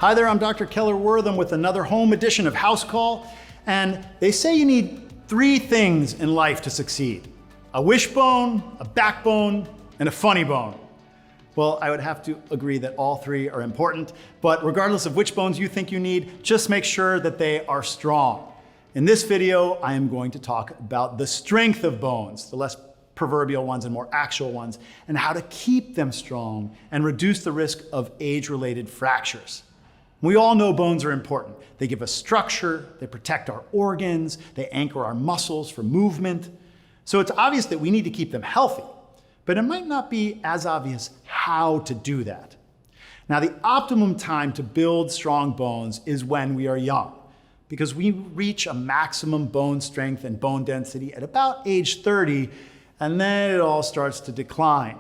Hi there, I'm Dr. Keller Wortham with another home edition of House Call, and they say you need 3 things in life to succeed: a wishbone, a backbone, and a funny bone. Well, I would have to agree that all 3 are important, but regardless of which bones you think you need, just make sure that they are strong. In this video, I am going to talk about the strength of bones, the less proverbial ones and more actual ones, and how to keep them strong and reduce the risk of age-related fractures. We all know bones are important. They give us structure, they protect our organs, they anchor our muscles for movement. So it's obvious that we need to keep them healthy, but it might not be as obvious how to do that. Now, the optimum time to build strong bones is when we are young, because we reach a maximum bone strength and bone density at about age 30, and then it all starts to decline.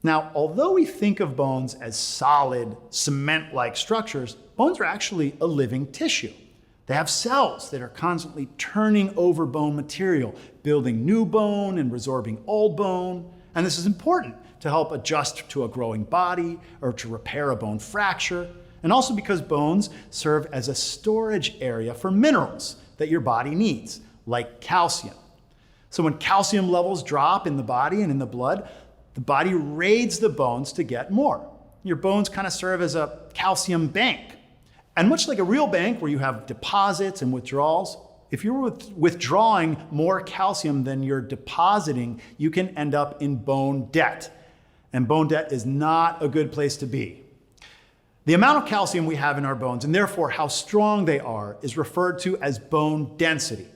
Now, although we think of bones as solid, cement-like structures, bones are actually a living tissue. They have cells that are constantly turning over bone material, building new bone and resorbing old bone. And this is important to help adjust to a growing body or to repair a bone fracture, and also because bones serve as a storage area for minerals that your body needs, like calcium. So when calcium levels drop in the body and in the blood, the body raids the bones to get more. Your bones kind of serve as a calcium bank. And much like a real bank where you have deposits and withdrawals, if you're withdrawing more calcium than you're depositing, you can end up in bone debt. And bone debt is not a good place to be. The amount of calcium we have in our bones, and therefore how strong they are, is referred to as bone density.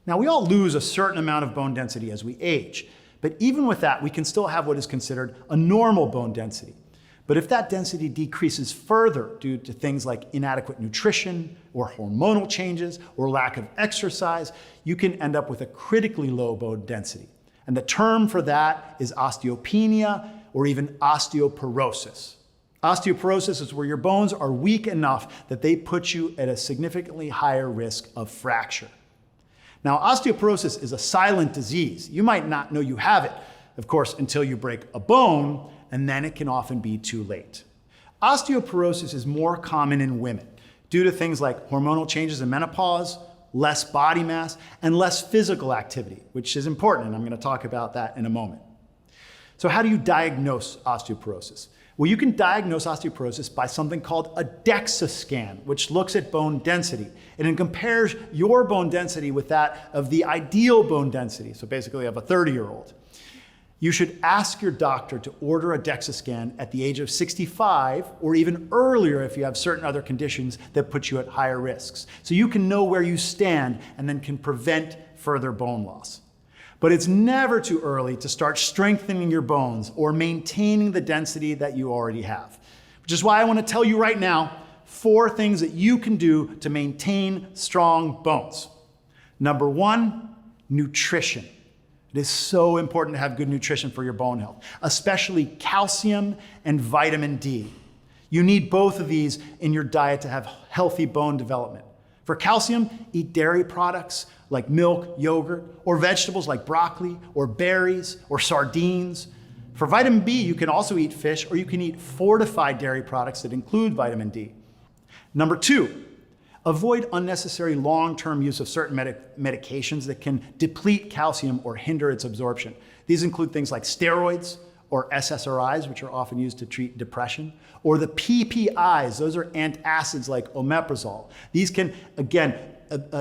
Now, we all lose a certain amount of bone density as we age. But even with that, we can still have what is considered a normal bone density. But if that density decreases further due to things like inadequate nutrition or hormonal changes or lack of exercise, you can end up with a critically low bone density. And the term for that is osteopenia or even osteoporosis. Osteoporosis is where your bones are weak enough that they put you at a significantly higher risk of fracture. Now, osteoporosis is a silent disease. You might not know you have it, of course, until you break a bone, and then it can often be too late. Osteoporosis is more common in women due to things like hormonal changes in menopause, less body mass, and less physical activity, which is important, and I'm going to talk about that in a moment. So how do you diagnose osteoporosis? Well, you can diagnose osteoporosis by something called a DEXA scan, which looks at bone density. And it compares your bone density with that of the ideal bone density, so basically of a 30-year-old. You should ask your doctor to order a DEXA scan at the age of 65 or even earlier if you have certain other conditions that put you at higher risks. So you can know where you stand and then can prevent further bone loss. But it's never too early to start strengthening your bones or maintaining the density that you already have. Which is why I want to tell you right now 4 things that you can do to maintain strong bones. Number 1, nutrition. It is so important to have good nutrition for your bone health, especially calcium and vitamin D. You need both of these in your diet to have healthy bone development. For calcium, eat dairy products like milk, yogurt, or vegetables like broccoli, or berries, or sardines. For vitamin B, you can also eat fish, or you can eat fortified dairy products that include vitamin D. Number 2, avoid unnecessary long-term use of certain medications that can deplete calcium or hinder its absorption. These include things like steroids, or SSRIs, which are often used to treat depression, or the PPIs, those are antacids like omeprazole. These can, again,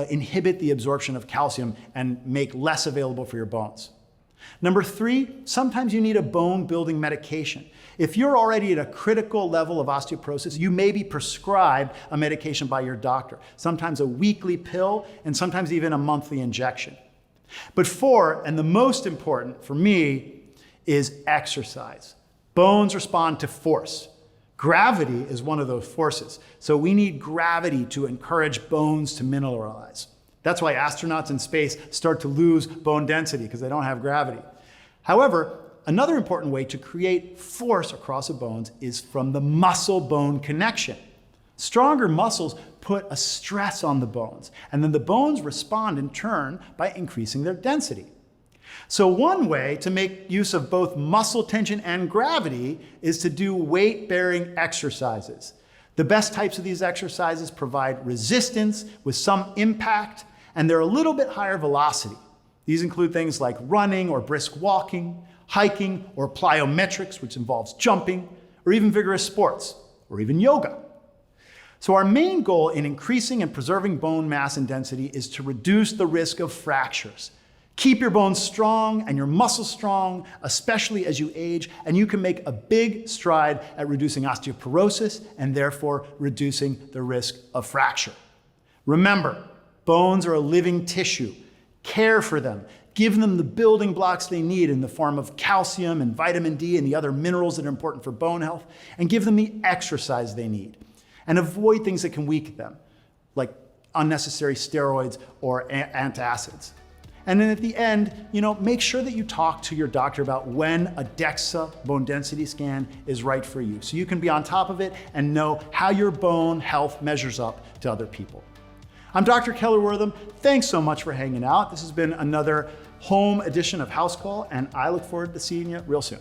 inhibit the absorption of calcium and make less available for your bones. Number 3, sometimes you need a bone-building medication. If you're already at a critical level of osteoporosis, you may be prescribed a medication by your doctor, sometimes a weekly pill and sometimes even a monthly injection. But 4, and the most important for me, is exercise. Bones respond to force. Gravity is one of those forces. So we need gravity to encourage bones to mineralize. That's why astronauts in space start to lose bone density because they don't have gravity. However, another important way to create force across the bones is from the muscle-bone connection. Stronger muscles put a stress on the bones, and then the bones respond in turn by increasing their density. So one way to make use of both muscle tension and gravity is to do weight-bearing exercises. The best types of these exercises provide resistance with some impact, and they're a little bit higher velocity. These include things like running or brisk walking, hiking or plyometrics, which involves jumping, or even vigorous sports, or even yoga. So our main goal in increasing and preserving bone mass and density is to reduce the risk of fractures. Keep your bones strong and your muscles strong, especially as you age, and you can make a big stride at reducing osteoporosis and therefore reducing the risk of fracture. Remember, bones are a living tissue. Care for them. Give them the building blocks they need in the form of calcium and vitamin D and the other minerals that are important for bone health, and give them the exercise they need. And avoid things that can weaken them, like unnecessary steroids or antacids. And then at the end, make sure that you talk to your doctor about when a DEXA bone density scan is right for you, so you can be on top of it and know how your bone health measures up to other people. I'm Dr. Keller Wortham. Thanks so much for hanging out. This has been another home edition of House Call, and I look forward to seeing you real soon.